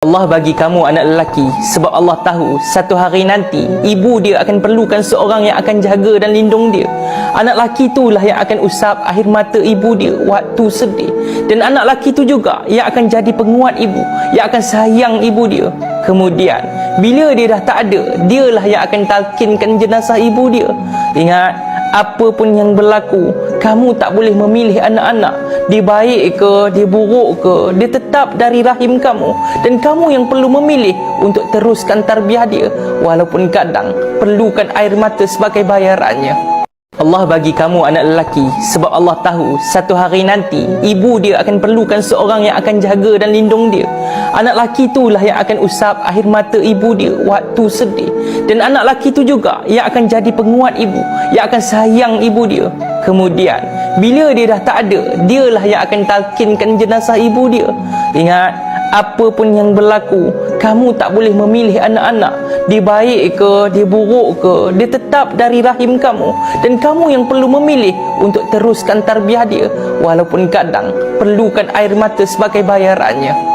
Allah bagi kamu anak lelaki sebab Allah tahu satu hari nanti ibu dia akan perlukan seorang yang akan jaga dan lindung dia. Anak lelaki itulah yang akan usap air mata ibu dia waktu sedih. Dan anak lelaki itu juga yang akan jadi penguat ibu, yang akan sayang ibu dia. Kemudian bila dia dah tak ada, dialah yang akan talkinkan jenazah ibu dia. Ingat, apa pun yang berlaku, kamu tak boleh memilih anak-anak. Dia baik ke, dia buruk ke, dia tetap dari rahim kamu. Dan kamu yang perlu memilih untuk teruskan tarbiyah dia, walaupun kadang perlukan air mata sebagai bayarannya. Allah bagi kamu anak lelaki sebab Allah tahu satu hari nanti ibu dia akan perlukan seorang yang akan jaga dan lindung dia. Anak lelaki itulah yang akan usap air mata ibu dia waktu sedih. Dan anak lelaki itu juga yang akan jadi penguat ibu, yang akan sayang ibu dia. Kemudian bila dia dah tak ada, dialah yang akan talkinkan jenazah ibu dia. Ingat, apa pun yang berlaku, kamu tak boleh memilih anak-anak. Dia baik ke, dia buruk ke, dia tetap dari rahim kamu. Dan kamu yang perlu memilih untuk teruskan tarbiyah dia, walaupun kadang perlukan air mata sebagai bayarannya.